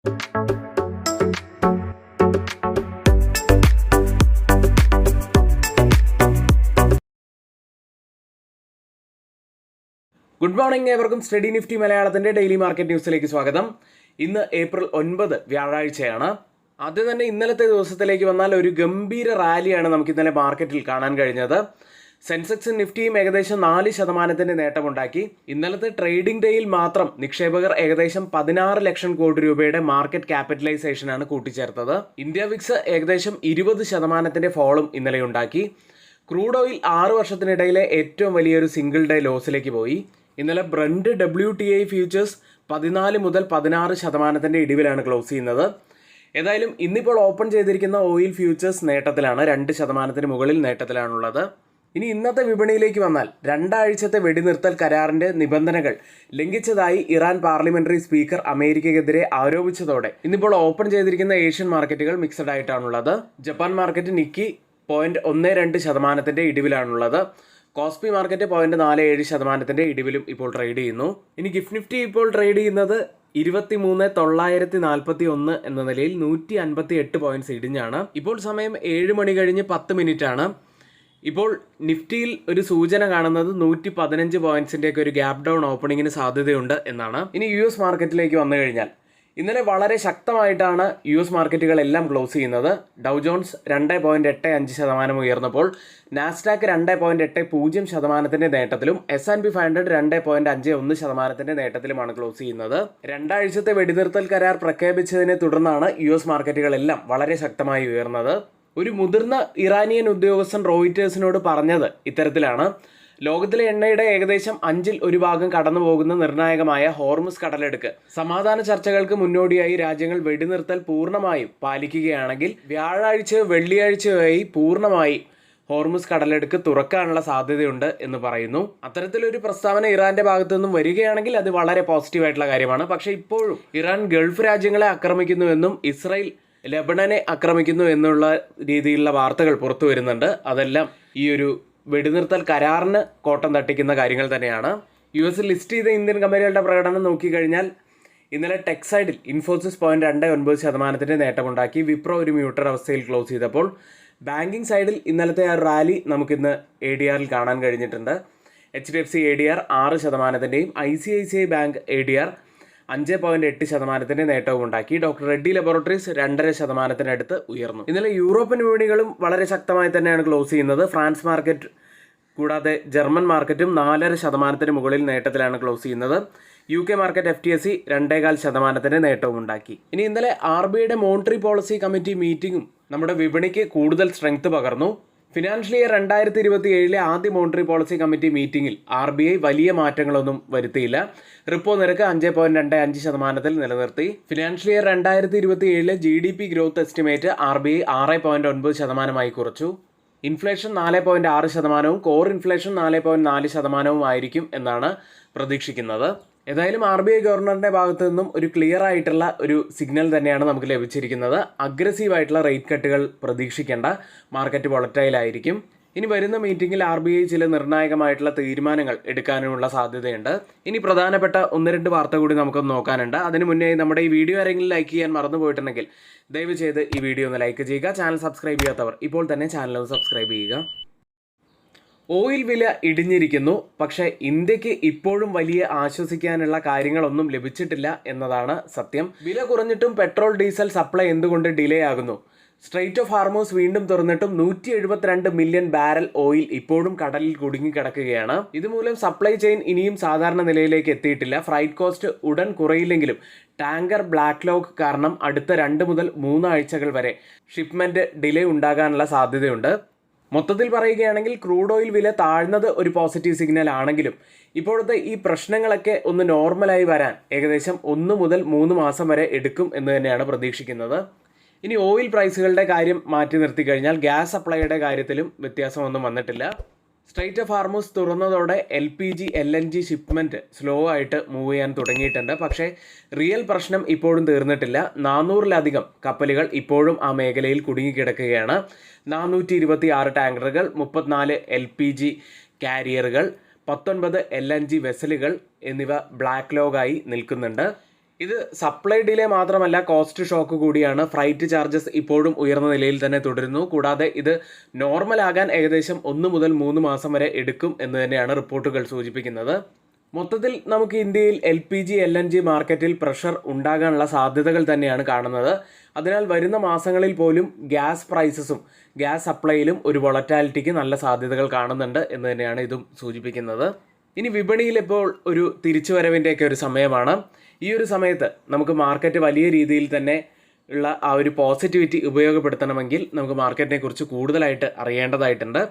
Good morning, ഏവർക്കും study Nifty മലയാളത്തിൻ്റെ daily market ന്യൂസിലേക്ക് സ്വാഗതം. ഇന്ന് ഏപ്രിൽ 9 വ്യാഴാഴ്ചയാണ്. ആദ്യം തന്നെ ഇന്നലത്തെ ദിവസത്തിലേക്ക് വന്നാൽ ഒരു ഗംഭീര റാലിയാണ് നമുക്ക് ഇന്നലെ മാർക്കറ്റിൽ കാണാൻ കഴിഞ്ഞത്. സെൻസെക്സും നിഫ്റ്റിയും ഏകദേശം 4% നേട്ടമുണ്ടാക്കി. ഇന്നലത്തെ ട്രേഡിംഗ് ഡേയിൽ മാത്രം നിക്ഷേപകർ ഏകദേശം 16 ലക്ഷം കോടി രൂപയുടെ മാർക്കറ്റ് ക്യാപിറ്റലൈസേഷനാണ് കൂട്ടിച്ചേർത്തത്. ഇന്ത്യ വിക്സ് ഏകദേശം 20% ഫോളും ഇന്നലെ ഉണ്ടാക്കി. ക്രൂഡ് ഓയിൽ 6 വർഷത്തിനിടയിലെ ഏറ്റവും വലിയൊരു സിംഗിൾ ഡേ ലോസിലേക്ക് പോയി. ഇന്നലെ ബ്രന്റ് WTI ഫ്യൂച്ചേഴ്സ് 14 മുതൽ 16% ഇടിവിലാണ് ക്ലോസ് ചെയ്യുന്നത്. ഏതായാലും ഇന്നിപ്പോൾ ഓപ്പൺ ചെയ്തിരിക്കുന്ന ഓയിൽ ഫ്യൂച്ചേഴ്സ് നേട്ടത്തിലാണ്, 2% മുകളിൽ നേട്ടത്തിലാണുള്ളത്. ഇനി ഇന്നത്തെ വിപണിയിലേക്ക് വന്നാൽ രണ്ടാഴ്ചത്തെ വെടിനിർത്തൽ കരാറിന്റെ നിബന്ധനകൾ ലംഘിച്ചതായി ഇറാൻ പാർലമെന്ററി സ്പീക്കർ അമേരിക്കയ്ക്കെതിരെ ആരോപിച്ചതോടെ ഇന്നിപ്പോൾ ഓപ്പൺ ചെയ്തിരിക്കുന്ന ഏഷ്യൻ മാർക്കറ്റുകൾ മിക്സഡ് ആയിട്ടാണുള്ളത്. ജപ്പാൻ മാർക്കറ്റ് നിക്കി 0.12% ഇടിവിലാണുള്ളത്. കോസ്പി മാർക്കറ്റ് 0.47% ഇടിവിലും ഇപ്പോൾ ട്രേഡ് ചെയ്യുന്നു. ഇനി ഗിഫ്റ്റ് നിഫ്റ്റി ഇപ്പോൾ ട്രേഡ് ചെയ്യുന്നത് 23,941 എന്ന നിലയിൽ 158 പോയിന്റ്സ് ഇടിഞ്ഞാണ്. ഇപ്പോൾ സമയം 7 മണി കഴിഞ്ഞ് 10 മിനിറ്റ് ആണ്. ഇപ്പോൾ നിഫ്റ്റിയിൽ ഒരു സൂചന കാണുന്നത് 115 പോയിന്റ്സിന്റെ ഒക്കെ ഒരു ഗ്യാപ് ഡൗൺ ഓപ്പണിങ്ങിന് സാധ്യതയുണ്ട് എന്നാണ്. ഇനി US മാർക്കറ്റിലേക്ക് വന്നു കഴിഞ്ഞാൽ ഇന്നലെ വളരെ ശക്തമായിട്ടാണ് US മാർക്കറ്റുകളെല്ലാം ക്ലോസ് ചെയ്യുന്നത്. ഡൗ ജോൺസ് 2.85% ഉയർന്നപ്പോൾ നാസ്ഡാക്ക് 2.80% നേട്ടത്തിലും S&P 500 2.51% നേട്ടത്തിലുമാണ് ക്ലോസ് ചെയ്യുന്നത്. രണ്ടാഴ്ചത്തെ വെടിനിർത്തൽ കരാർ പ്രഖ്യാപിച്ചതിനെ തുടർന്നാണ് US മാർക്കറ്റുകളെല്ലാം വളരെ ശക്തമായി ഉയർന്നത്. ഒരു മുതിർന്ന ഇറാനിയൻ ഉദ്യോഗസ്ഥൻ റോയിറ്റേഴ്സിനോട് പറഞ്ഞത് ഇത്തരത്തിലാണ്: ലോകത്തിലെ എണ്ണയുടെ ഏകദേശം 1/5 കടന്നു പോകുന്ന നിർണായകമായ ഹോർമുസ് കടലെടുക്ക് സമാധാന ചർച്ചകൾക്ക് മുന്നോടിയായി രാജ്യങ്ങൾ വെടിനിർത്തൽ പൂർണ്ണമായും പാലിക്കുകയാണെങ്കിൽ വ്യാഴാഴ്ചയോ വെള്ളിയാഴ്ചയായി പൂർണ്ണമായി ഹോർമുസ് കടലെടുക്ക് തുറക്കാനുള്ള സാധ്യതയുണ്ട് എന്ന് പറയുന്നു. അത്തരത്തിലൊരു പ്രസ്താവന ഇറാന്റെ ഭാഗത്തു നിന്നും വരികയാണെങ്കിൽ അത് വളരെ പോസിറ്റീവായിട്ടുള്ള കാര്യമാണ്. പക്ഷേ ഇപ്പോഴും ഇറാൻ ഗൾഫ് രാജ്യങ്ങളെ ആക്രമിക്കുന്നുവെന്നും ഇസ്രായേൽ ലെബനനെ ആക്രമിക്കുന്നു എന്നുള്ള രീതിയിലുള്ള വാർത്തകൾ പുറത്തു വരുന്നുണ്ട്. അതെല്ലാം ഈ ഒരു വെടിനിർത്തൽ കരാറിന് കോട്ടം തട്ടിക്കുന്ന കാര്യങ്ങൾ തന്നെയാണ്. US ലിസ്റ്റ് ചെയ്ത ഇന്ത്യൻ കമ്പനികളുടെ പ്രകടനം നോക്കിക്കഴിഞ്ഞാൽ ഇന്നലെ ടെക് സൈഡിൽ ഇൻഫോസിസ് 0.29% നേട്ടമുണ്ടാക്കി. വിപ്രോ ഒരു മ്യൂട്ടർ അവസ്ഥയിൽ ക്ലോസ് ചെയ്തപ്പോൾ ബാങ്കിങ് സൈഡിൽ ഇന്നലത്തെ ആ റാലി നമുക്കിന്ന് ADRൽ കാണാൻ കഴിഞ്ഞിട്ടുണ്ട്. HDFC ADR 6%, ICICI bank ADR 5.8% നേട്ടവും ഉണ്ടാക്കി. ഡോക്ടർ റെഡ്ഡി ലബോറട്ടറീസ് 2.5% ഉയർന്നു. ഇന്നലെ യൂറോപ്യൻ വിപണികളും വളരെ ശക്തമായി തന്നെയാണ് ക്ലോസ് ചെയ്യുന്നത്. ഫ്രാൻസ് മാർക്കറ്റ് കൂടാതെ ജർമ്മൻ മാർക്കറ്റും 4.5% മുകളിൽ നേട്ടത്തിലാണ് ക്ലോസ് ചെയ്യുന്നത്. UK മാർക്കറ്റ് FTSE 2.25% നേട്ടവും ഉണ്ടാക്കി. ഇനി ഇന്നലെ RBIയുടെ മോണിറ്ററി പോളിസി കമ്മിറ്റി മീറ്റിംഗും നമ്മുടെ വിപണിക്ക് കൂടുതൽ സ്ട്രെങ്ത് പകർന്നു. ഫിനാൻഷ്യൽ ഇയർ 2027 ആദ്യ മോണിറ്ററി പോളിസി കമ്മിറ്റി മീറ്റിംഗിൽ RBI വലിയ മാറ്റങ്ങളൊന്നും വരുത്തിയില്ല. റിപ്പോ നിരക്ക് 5.25% നിലനിർത്തി. Financial year 2027 GDP growth estimate RBI 6.9% കുറച്ചു. ഇൻഫ്ലേഷൻ 4.6%, കോർ ഇൻഫ്ലേഷൻ 4.4% ആയിരിക്കും എന്നാണ് പ്രതീക്ഷിക്കുന്നത്. ഏതായാലും RBI ഗവർണറിന്റെ ഭാഗത്തു നിന്നും ഒരു ക്ലിയർ ആയിട്ടുള്ള ഒരു സിഗ്നൽ തന്നെയാണ് നമുക്ക് ലഭിച്ചിരിക്കുന്നത്. അഗ്രസീവായിട്ടുള്ള റേറ്റ് കട്ടുകൾ പ്രതീക്ഷിക്കേണ്ട, മാർക്കറ്റ് വോളറ്റൈൽ ആയിരിക്കും. ഇനി വരുന്ന മീറ്റിംഗിൽ RBI ചില നിർണായകമായിട്ടുള്ള തീരുമാനങ്ങൾ എടുക്കാനുമുള്ള സാധ്യതയുണ്ട്. ഇനി പ്രധാനപ്പെട്ട 1-2 വാർത്ത കൂടി നമുക്കൊന്ന് നോക്കാനുണ്ട്. അതിന് മുന്നേ നമ്മുടെ ഈ വീഡിയോ ആരെങ്കിലും ലൈക്ക് ചെയ്യാൻ മറന്നു പോയിട്ടുണ്ടെങ്കിൽ ദയവ് ചെയ്ത് ഈ വീഡിയോ ഒന്ന് ലൈക്ക് ചെയ്യുക. ചാനൽ സബ്സ്ക്രൈബ് ചെയ്യാത്തവർ ഇപ്പോൾ തന്നെ ചാനൽ ഒന്ന് സബ്സ്ക്രൈബ് ചെയ്യുക. ഓയിൽ വില ഇടിഞ്ഞിരിക്കുന്നു. പക്ഷേ ഇന്ത്യക്ക് ഇപ്പോഴും വലിയ ആശ്വസിക്കാനുള്ള കാര്യങ്ങളൊന്നും ലഭിച്ചിട്ടില്ല എന്നതാണ് സത്യം. വില കുറഞ്ഞിട്ടും പെട്രോൾ ഡീസൽ സപ്ലൈ എന്തുകൊണ്ട് ഡിലേ ആകുന്നു? സ്ട്രെയിറ്റ് ഓഫ് ഹാർമോസ് വീണ്ടും തുറന്നിട്ടും 172 മില്യൺ ബാരൽ ഓയിൽ ഇപ്പോഴും കടലിൽ കുടുങ്ങിക്കിടക്കുകയാണ്. ഇതുമൂലം സപ്ലൈ ചെയിൻ ഇനിയും സാധാരണ നിലയിലേക്ക് എത്തിയിട്ടില്ല. ഫ്രൈറ്റ് കോസ്റ്റ് ഉടൻ കുറയില്ലെങ്കിലും ടാങ്കർ ബ്ലാക്ക് ലോക്ക് കാരണം അടുത്ത 2 മുതൽ 3 ആഴ്ചകൾ വരെ ഷിപ്മെന്റ് ഡിലേ ഉണ്ടാകാനുള്ള സാധ്യതയുണ്ട്. മൊത്തത്തിൽ പറയുകയാണെങ്കിൽ ക്രൂഡ് ഓയിൽ വില താഴ്ന്നത് ഒരു പോസിറ്റീവ് സിഗ്നൽ ആണെങ്കിലും ഇപ്പോഴത്തെ ഈ പ്രശ്നങ്ങളൊക്കെ ഒന്ന് നോർമലായി വരാൻ ഏകദേശം 1 മുതൽ 3 മാസം വരെ എടുക്കും എന്ന് തന്നെയാണ് പ്രതീക്ഷിക്കുന്നത്. ഇനി ഓയിൽ പ്രൈസുകളുടെ കാര്യം മാറ്റി നിർത്തി കഴിഞ്ഞാൽ ഗ്യാസ് സപ്ലൈയുടെ കാര്യത്തിലും വ്യത്യാസമൊന്നും വന്നിട്ടില്ല. സ്ട്രെയിറ്റ് ഓഫ് ഹാർമൂസ് തുറന്നതോടെ LPG LNG ഷിപ്മെന്റ് സ്ലോ ആയിട്ട് മൂവ് ചെയ്യാൻ തുടങ്ങിയിട്ടുണ്ട്. പക്ഷേ റിയൽ പ്രശ്നം ഇപ്പോഴും തീർന്നിട്ടില്ല. 400-ലധികം കപ്പലുകൾ ഇപ്പോഴും ആ മേഖലയിൽ കുടുങ്ങിക്കിടക്കുകയാണ്. 426 ടാങ്കറുകൾ, 34 LPG കാരിയറുകൾ, 19 LNG വെസലുകൾ എന്നിവ ബ്ലാക്ക് ലോഗായി നിൽക്കുന്നുണ്ട്. ഇത് സപ്ലൈ ഡിലേ മാത്രമല്ല, കോസ്റ്റ് ഷോക്ക് കൂടിയാണ്. ഫ്രൈറ്റ് ചാർജസ് ഇപ്പോഴും ഉയർന്ന നിലയിൽ തന്നെ തുടരുന്നു. കൂടാതെ ഇത് നോർമൽ ആകാൻ ഏകദേശം 1 മുതൽ 3 മാസം വരെ എടുക്കും എന്ന് തന്നെയാണ് റിപ്പോർട്ടുകൾ സൂചിപ്പിക്കുന്നത്. മൊത്തത്തിൽ നമുക്ക് ഇന്ത്യയിൽ LPG LNG മാർക്കറ്റിൽ പ്രഷർ ഉണ്ടാകാനുള്ള സാധ്യതകൾ തന്നെയാണ് കാണുന്നത്. അതിനാൽ വരുന്ന മാസങ്ങളിൽ പോലും ഗ്യാസ് പ്രൈസസും ഗ്യാസ് സപ്ലൈയിലും ഒരു വൊളറ്റാലിറ്റിക്ക് നല്ല സാധ്യതകൾ കാണുന്നുണ്ട് എന്ന് തന്നെയാണ് ഇതും സൂചിപ്പിക്കുന്നത്. ഇനി വിപണിയിൽ ഇപ്പോൾ ഒരു തിരിച്ചുവരവിൻ്റെയൊക്കെ ഒരു സമയമാണ്. ഈ ഒരു സമയത്ത് നമുക്ക് മാർക്കറ്റ് വലിയ രീതിയിൽ തന്നെ ഉള്ള ആ ഒരു പോസിറ്റിവിറ്റി ഉപയോഗപ്പെടുത്തണമെങ്കിൽ നമുക്ക് മാർക്കറ്റിനെ കുറിച്ച് കൂടുതലായിട്ട് അറിയേണ്ടതായിട്ടുണ്ട്.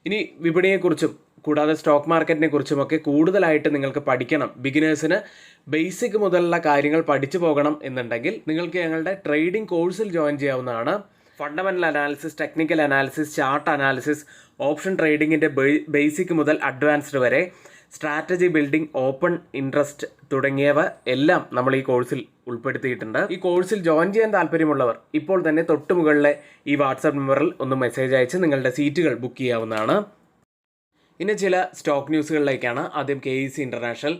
ഇനി വിപണിയെക്കുറിച്ചും കൂടാതെ സ്റ്റോക്ക് മാർക്കറ്റിനെ കുറിച്ചുമൊക്കെ കൂടുതലായിട്ട് നിങ്ങൾക്ക് പഠിക്കണം. ബിഗിനേഴ്സിന് ബേസിക് മുതലുള്ള കാര്യങ്ങൾ പഠിച്ചു പോകണം എന്നുണ്ടെങ്കിൽ നിങ്ങൾക്ക് ഞങ്ങളുടെ ട്രേഡിംഗ് കോഴ്സിൽ ജോയിൻ ചെയ്യാവുന്നതാണ്. Fundamental analysis, technical analysis, chart analysis, option ട്രേഡിങ്ങിൻ്റെ ബേസിക് മുതൽ അഡ്വാൻസ്ഡ് വരെ, സ്ട്രാറ്റജി ബിൽഡിംഗ്, ഓപ്പൺ ഇൻട്രസ്റ്റ് തുടങ്ങിയവ എല്ലാം നമ്മൾ ഈ കോഴ്സിൽ ഉൾപ്പെടുത്തിയിട്ടുണ്ട്. ഈ കോഴ്സിൽ ജോയിൻ ചെയ്യാൻ താല്പര്യമുള്ളവർ ഇപ്പോൾ തന്നെ തൊട്ട് മുകളിലെ ഈ വാട്സാപ്പ് നമ്പറിൽ ഒന്ന് മെസ്സേജ് അയച്ച് നിങ്ങളുടെ സീറ്റുകൾ ബുക്ക് ചെയ്യാവുന്നതാണ്. ഇനി ചില സ്റ്റോക്ക് ന്യൂസുകളിലേക്കാണ്. ആദ്യം KEC international.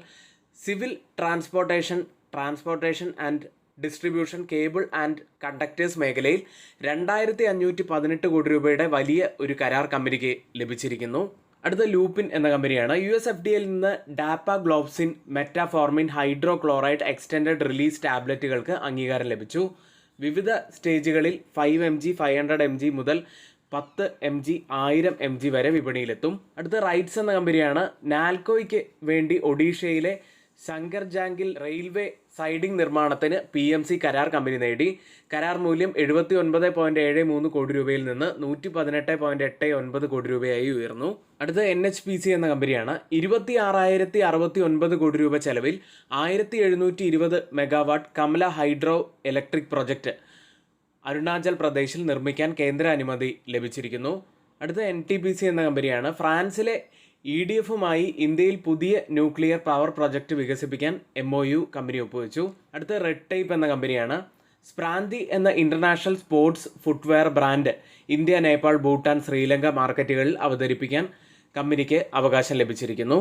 Civil transportation and distribution, cable and conductors മേഖലയിൽ 2518 കോടി രൂപയുടെ വലിയ ഒരു കരാർ കമ്പനിക്ക് ലഭിച്ചിരിക്കുന്നു. അടുത്ത ലൂപ്പിൻ എന്ന കമ്പനിയാണ്. USFDAയിൽ നിന്ന് ഡാപ്പാഗ്ലോപ്സിൻ, മെറ്റാഫോർമിൻ, ഹൈഡ്രോക്ലോറൈഡ് എക്സ്റ്റൻഡഡ് റിലീസ് ടാബ്ലറ്റുകൾക്ക് അംഗീകാരം ലഭിച്ചു. വിവിധ സ്റ്റേജുകളിൽ 5 mg, 500 mg മുതൽ 10 mg, 1000 mg വരെ വിപണിയിലെത്തും. അടുത്ത റൈറ്റ്സ് എന്ന കമ്പനിയാണ്. നാൽക്കോയ്ക്ക് വേണ്ടി ഒഡീഷയിലെ ശങ്കർജാങ്കിൽ റെയിൽവേ സൈഡിംഗ് നിർമ്മാണത്തിന് PMC കരാർ കമ്പനി നേടി. കരാർ മൂല്യം 79.73 കോടി രൂപയിൽ നിന്ന് 118.89 കോടി രൂപയായി ഉയർന്നു. അടുത്ത NHPC എന്ന കമ്പനിയാണ്. 26,069 കോടി രൂപ ചെലവിൽ 1720 megawatt Kamala hydro electric project Arunachal പ്രദേശിൽ നിർമ്മിക്കാൻ കേന്ദ്ര അനുമതി ലഭിച്ചിരിക്കുന്നു. അടുത്ത NTPC എന്ന കമ്പനിയാണ്. ഫ്രാൻസിലെ EDFുമായി ഇന്ത്യയിൽ പുതിയ ന്യൂക്ലിയർ പവർ പ്രൊജക്ട് വികസിപ്പിക്കാൻ MOU കമ്പനി ഒപ്പുവെച്ചു. അടുത്ത റെഡ് ടൈപ്പ് എന്ന കമ്പനിയാണ്. സ്പ്രാന്തി എന്ന international sports footwear brand India, Nepal, Bhutan, Sri Lanka മാർക്കറ്റുകളിൽ അവതരിപ്പിക്കാൻ കമ്പനിക്ക് അവകാശം ലഭിച്ചിരിക്കുന്നു.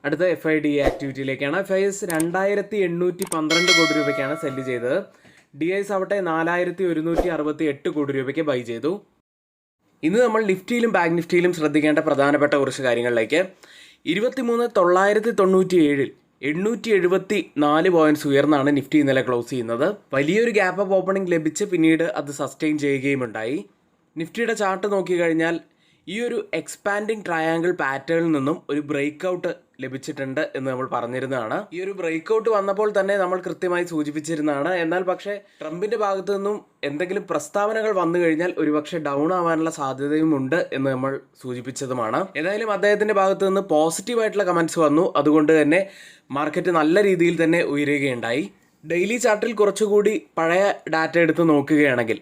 അടുത്ത FIDE ആക്ടിവിറ്റിയിലേക്കാണ്. FIS 2812 കോടി രൂപയ്ക്കാണ് സെല്ല് ചെയ്തത്. DIs ആവട്ടെ 4168 കോടി രൂപയ്ക്ക് ബൈ ചെയ്തു. ഇന്ന് നമ്മൾ നിഫ്റ്റിയിലും ബാങ്ക് നിഫ്റ്റിയിലും ശ്രദ്ധിക്കേണ്ട പ്രധാനപ്പെട്ട കുറച്ച് കാര്യങ്ങളിലേക്ക്. 23,997 874 പോയിന്റ്സ് ഉയർന്നാണ് നിഫ്റ്റി ഇന്നലെ ക്ലോസ് ചെയ്യുന്നത്. വലിയൊരു ഗ്യാപ്പ് അപ്പ് ഓപ്പണിംഗ് ലഭിച്ച് പിന്നീട് അത് സസ്റ്റെയിൻ ചെയ്യുകയുമുണ്ടായി. നിഫ്റ്റിയുടെ ചാർട്ട് നോക്കിക്കഴിഞ്ഞാൽ ഈ ഒരു എക്സ്പാൻഡിങ് ട്രയാങ്കിൾ പാറ്റേണിൽ നിന്നും ഒരു ബ്രേക്ക് ഔട്ട് ലഭിച്ചിട്ടുണ്ട് എന്ന് നമ്മൾ പറഞ്ഞിരുന്നതാണ്. ഈ ഒരു ബ്രേക്ക് ഔട്ട് വന്നപ്പോൾ തന്നെ നമ്മൾ കൃത്യമായി സൂചിപ്പിച്ചിരുന്നതാണ്. എന്നാൽ പക്ഷേ ട്രംപിന്റെ ഭാഗത്തു നിന്നും എന്തെങ്കിലും പ്രസ്താവനകൾ വന്നു കഴിഞ്ഞാൽ ഒരുപക്ഷെ ഡൗൺ ആവാനുള്ള സാധ്യതയും ഉണ്ട് എന്ന് നമ്മൾ സൂചിപ്പിച്ചതുമാണ്. ഏതായാലും അദ്ദേഹത്തിന്റെ ഭാഗത്തു നിന്ന് പോസിറ്റീവായിട്ടുള്ള കമന്റ്സ് വന്നു. അതുകൊണ്ട് തന്നെ മാർക്കറ്റ് നല്ല രീതിയിൽ തന്നെ ഉയരുകയുണ്ടായി. ഡെയിലി ചാർട്ടിൽ കുറച്ചുകൂടി പഴയ ഡാറ്റ എടുത്ത് നോക്കുകയാണെങ്കിൽ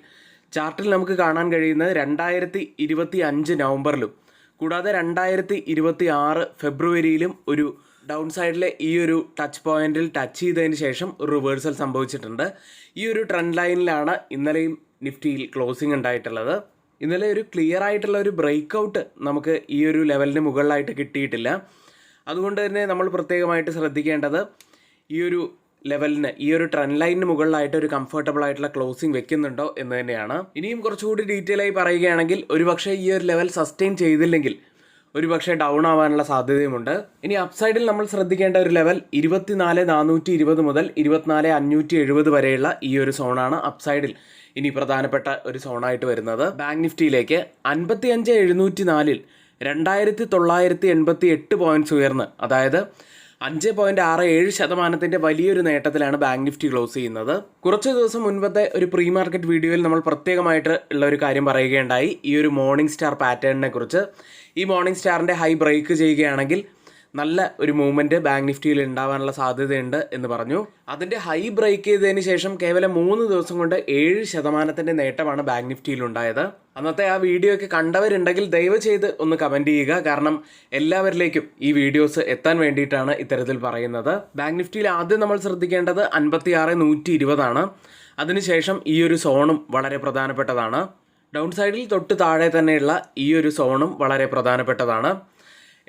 ചാർട്ടിൽ നമുക്ക് കാണാൻ കഴിയുന്നത് 2025 നവംബറിലും കൂടാതെ 2026 ഫെബ്രുവരിയിലും ഒരു ഡൗൺ സൈഡിലെ ഈ ഒരു ടച്ച് പോയിന്റിൽ ടച്ച് ചെയ്തതിന് ശേഷം റിവേഴ്സൽ സംഭവിച്ചിട്ടുണ്ട്. ഈ ഒരു ട്രെൻഡ് ലൈനിലാണ് ഇന്നലെയും നിഫ്റ്റിയിൽ ക്ലോസിംഗ് ഉണ്ടായിട്ടുള്ളത്. ഇന്നലെ ഒരു ക്ലിയർ ആയിട്ടുള്ള ഒരു ബ്രേക്ക് ഔട്ട് നമുക്ക് ഈ ഒരു ലെവലിന് മുകളിലായിട്ട് കിട്ടിയിട്ടില്ല. അതുകൊണ്ട് തന്നെ നമ്മൾ പ്രത്യേകമായിട്ട് ശ്രദ്ധിക്കേണ്ടത് ഈ ഒരു ലെവലിന്, ഈ ഒരു ട്രെൻഡ് ലൈനിന് മുകളിലായിട്ട് ഒരു കംഫർട്ടബിൾ ആയിട്ടുള്ള ക്ലോസിംഗ് വെക്കുന്നുണ്ടോ എന്ന് തന്നെയാണ്. ഇനിയും കുറച്ചുകൂടി ഡീറ്റെയിൽ ആയി പറയുകയാണെങ്കിൽ ഒരുപക്ഷെ ഈ ഒരു ലെവൽ സസ്റ്റെയിൻ ചെയ്തില്ലെങ്കിൽ ഒരുപക്ഷെ ഡൗൺ ആവാനുള്ള സാധ്യതയുമുണ്ട്. ഇനി അപ്സൈഡിൽ നമ്മൾ ശ്രദ്ധിക്കേണ്ട ഒരു ലെവൽ 24,420 മുതൽ 24,570 വരെയുള്ള ഈ ഒരു സോണാണ് അപ്സൈഡിൽ ഇനി പ്രധാനപ്പെട്ട ഒരു സോണായിട്ട് വരുന്നത്. ബാങ്ക് നിഫ്റ്റിയിലേക്ക് 55,704 2,988 പോയിന്റ്സ് ഉയർന്ന്, അതായത് 5.67% വലിയൊരു നേട്ടത്തിലാണ് ബാങ്ക് നിഫ്റ്റി ക്ലോസ് ചെയ്യുന്നത്. കുറച്ച് ദിവസം മുൻപത്തെ ഒരു പ്രീ മാർക്കറ്റ് വീഡിയോയിൽ നമ്മൾ പ്രത്യേകമായിട്ട് ഉള്ള ഒരു കാര്യം പറയുകയുണ്ടായി, ഈ ഒരു മോർണിംഗ് സ്റ്റാർ പാറ്റേണിനെ കുറിച്ച്. ഈ മോർണിംഗ് സ്റ്റാറിൻ്റെ ഹൈ ബ്രേക്ക് ചെയ്യുകയാണെങ്കിൽ നല്ല ഒരു മൂവ്മെൻറ്റ് ബാങ്ക് നിഫ്റ്റിയിൽ ഉണ്ടാവാനുള്ള സാധ്യതയുണ്ട് എന്ന് പറഞ്ഞു. അതിൻ്റെ ഹൈ ബ്രേക്ക് ചെയ്തതിന് ശേഷം കേവലം 3 ദിവസം കൊണ്ട് 7% നേട്ടമാണ് ബാങ്ക് നിഫ്റ്റിയിൽ ഉണ്ടായത്. അന്നത്തെ ആ വീഡിയോ ഒക്കെ കണ്ടവരുണ്ടെങ്കിൽ ദയവ് ചെയ്ത് ഒന്ന് കമൻറ്റ് ചെയ്യുക. കാരണം എല്ലാവരിലേക്കും ഈ വീഡിയോസ് എത്താൻ വേണ്ടിയിട്ടാണ് ഇത്തരത്തിൽ പറയുന്നത്. ബാങ്ക് നിഫ്റ്റിയിൽ ആദ്യം നമ്മൾ ശ്രദ്ധിക്കേണ്ടത് 56,120 അതിനുശേഷം ഈ ഒരു സോണും വളരെ പ്രധാനപ്പെട്ടതാണ്. ഡൗൺ സൈഡിൽ തൊട്ട് താഴെ തന്നെയുള്ള ഈ ഒരു സോണും വളരെ പ്രധാനപ്പെട്ടതാണ്.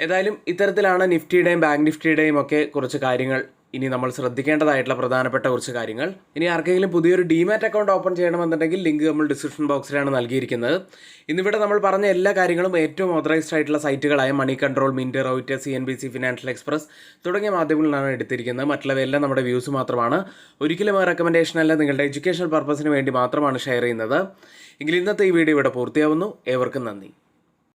ഏതായാലും ഇത്തരത്തിലാണ് നിഫ്റ്റിയുടെയും ബാങ്ക് നിഫ്റ്റിയുടെയും ഒക്കെ കുറച്ച് കാര്യങ്ങൾ ഇനി നമ്മൾ ശ്രദ്ധിക്കേണ്ടതായിട്ടുള്ള പ്രധാനപ്പെട്ട കുറച്ച് കാര്യങ്ങൾ. ഇനി ആർക്കെങ്കിലും പുതിയൊരു ഡിമാറ്റ് അക്കൗണ്ട് ഓപ്പൺ ചെയ്യണമെന്നുണ്ടെങ്കിൽ ലിങ്ക് നമ്മൾ ഡിസ്ക്രിപ്ഷൻ ബോക്സിലാണ് നൽകിയിരിക്കുന്നത്. ഇന്നിവിടെ നമ്മൾ പറഞ്ഞ എല്ലാ കാര്യങ്ങളും ഏറ്റവും ഓതറൈസ്ഡ് ആയിട്ടുള്ള സൈറ്റുകളായ Moneycontrol, Mint, Reuters, CNBC, Financial Express തുടങ്ങിയ മാധ്യമങ്ങളിലാണ് എടുത്തിരിക്കുന്നത്. മറ്റുള്ളവയെല്ലാം നമ്മുടെ വ്യൂസ് മാത്രമാണ്. ഒരിക്കലും ആ റെക്കമെൻഡേഷൻ അല്ല, നിങ്ങളുടെ എഡ്യൂക്കേഷണൽ പർപ്പസിന് വേണ്ടി മാത്രമാണ് ഷെയർ ചെയ്യുന്നത്. എങ്കിൽ ഇന്നത്തെ ഈ വീഡിയോ ഇവിടെ പൂർത്തിയാവുന്നു. ഏവർക്കും നന്ദി.